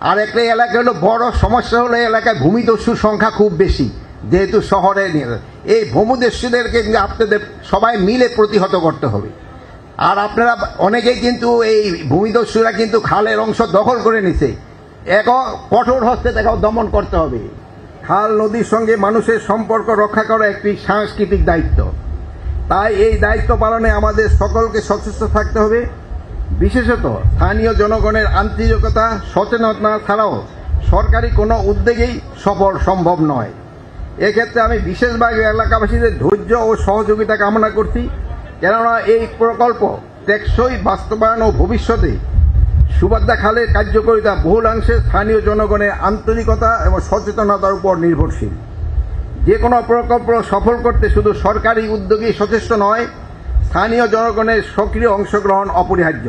আর একটা এলাকা হলো বড় সমস্যা হলো এলাকায় ভূমিদস্যুর সংখ্যা খুব বেশি, যেহেতু শহরে এই ভূমিদস্যুদেরকে আপনাদের সবাই মিলে প্রতিহত করতে হবে। আর আপনারা অনেকেই কিন্তু এই ভূমিদস্যুরা কিন্তু খালের অংশ দখল করে নিছে, কঠোর হস্তে তাকে দমন করতে হবে। খাল নদীর সঙ্গে মানুষের সম্পর্ক রক্ষা করা একটি সাংস্কৃতিক দায়িত্ব, তাই এই দায়িত্ব পালনে আমাদের সকলকে সচেষ্ট থাকতে হবে। বিশেষত স্থানীয় জনগণের আন্তরিকতা সচেতনতা ছাড়াও সরকারি কোনো উদ্যোগেই সফল সম্ভব নয়। এক্ষেত্রে আমি বিশেষভাবে এলাকাবাসীদের ধৈর্য ও সহযোগিতা কামনা করছি, কেননা এই প্রকল্প টেকসই বাস্তবায়ন ও ভবিষ্যতে সুবাদ্দা খালের কার্যকারিতা বহুলাংশে স্থানীয় জনগণের আন্তরিকতা এবং সচেতনতার উপর নির্ভরশীল। যে কোনো প্রকল্প সফল করতে শুধু সরকারি উদ্যোগই যথেষ্ট নয়, স্থানীয় জনগণের সক্রিয় অংশগ্রহণ অপরিহার্য।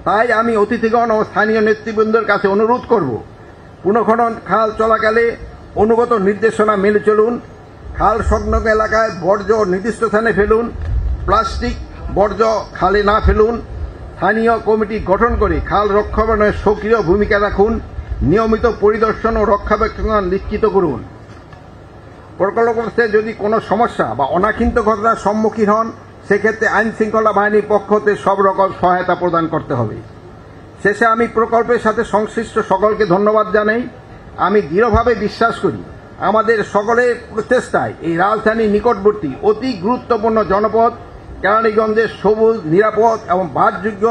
তাই আমি অতিথিগণ ও স্থানীয় নেতৃবৃন্দের কাছে অনুরোধ করব, পুনঃখনন খাল চলাকালে অনুগত নির্দেশনা মেনে চলুন। খাল সংলগ্ন এলাকায় বর্জ্য নির্দিষ্ট স্থানে ফেলুন, প্লাস্টিক বর্জ্য খালে না ফেলুন। স্থানীয় কমিটি গঠন করে খাল রক্ষণাবেক্ষণে সক্রিয় ভূমিকা রাখুন। নিয়মিত পরিদর্শন ও রক্ষণাবেক্ষণ নিশ্চিত করুন। প্রকল্পগ্রস্তে যদি কোনো সমস্যা বা অনাকাঙ্ক্ষিত ঘটনার সম্মুখীন হন, সেক্ষেত্রে আইন শৃঙ্খলা বাহিনীর পক্ষ হতে সব রকম সহায়তা প্রদান করতে হবে। শেষে আমি প্রকল্পের সাথে সংশ্লিষ্ট সকলকে ধন্যবাদ জানাই। আমি দৃঢ়ভাবে বিশ্বাস করি, আমাদের সকলের প্রচেষ্টায় এই রাজধানীর নিকটবর্তী অতি গুরুত্বপূর্ণ জনপদ কেরানীগঞ্জের সবুজ, নিরাপদ এবং বাসযোগ্য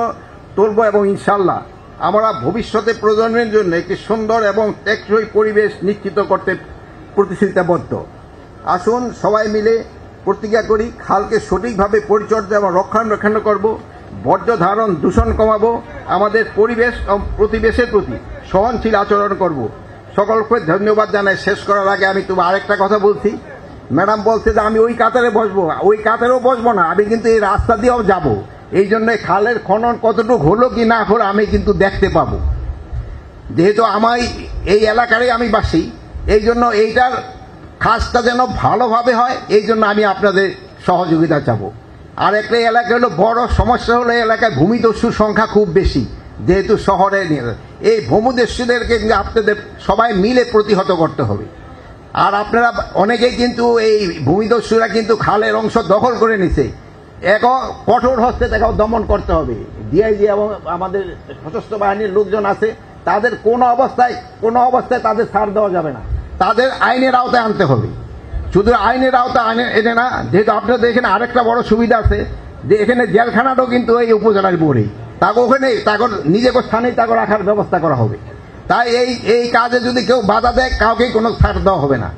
তুলব এবং ইনশাল্লাহ আমরা ভবিষ্যতে প্রজন্মের জন্য একটি সুন্দর এবং টেকসই পরিবেশ নিশ্চিত করতে প্রতিশ্রুতিবদ্ধ। আসুন সবাই মিলে প্রতিজ্ঞা করি, খালকে সঠিকভাবে পরিচর্যা এবং রক্ষণাবেক্ষণ করব, বর্জ্য ধারণ দূষণ কমাবো, আমাদের পরিবেশ এবং প্রতিবেশের প্রতি সহনশীল আচরণ করব। সকলকে ধন্যবাদ জানাই। শেষ করার আগে আমি তোমার আরেকটা কথা বলছি। ম্যাডাম বলছে যে আমি ওই কাতারে বসবো, ওই কাতারেও বসবো না, আমি কিন্তু এই রাস্তা দিয়েও যাব। এই জন্য খালের খনন কতটুকু হলো কি না হলো আমি কিন্তু দেখতে পাবো, যেহেতু আমার এই এলাকারই আমি বাসি। এই জন্য এইটার কাজটা যেন ভালোভাবে হয়, এই জন্য আমি আপনাদের সহযোগিতা চাবো। আর একটা এলাকা হলো বড় সমস্যা হলো এলাকায় ভূমিদস্যুর সংখ্যা খুব বেশি, যেহেতু শহরে এই ভূমিদস্যুদেরকে আপনাদের সবাই মিলে প্রতিহত করতে হবে। আর আপনারা অনেকেই কিন্তু এই ভূমিদস্যুরা কিন্তু খালের অংশ দখল করে নিছে, কঠোর হস্তে তাকে দমন করতে হবে। ডিআইজি এবং আমাদের সশস্ত্র বাহিনীর লোকজন আছে, তাদের কোনো অবস্থায় তাদের ছাড় দেওয়া যাবে না, তাদের আইনের আওতায় আনতে হবে। শুধু আইনের আওতায় এনে না, যেহেতু আপনাদের এখানে আরেকটা বড় সুবিধা আছে যে এখানে জেলখানাটাও কিন্তু এই উপজেলার পরেই, তাকে ওখানে তাকে নিজের স্থানেই তাকে রাখার ব্যবস্থা করা হবে। তাই এই কাজে যদি কেউ বাধা দেয়, কাউকেই কোনো ছাড় দেওয়া হবে না।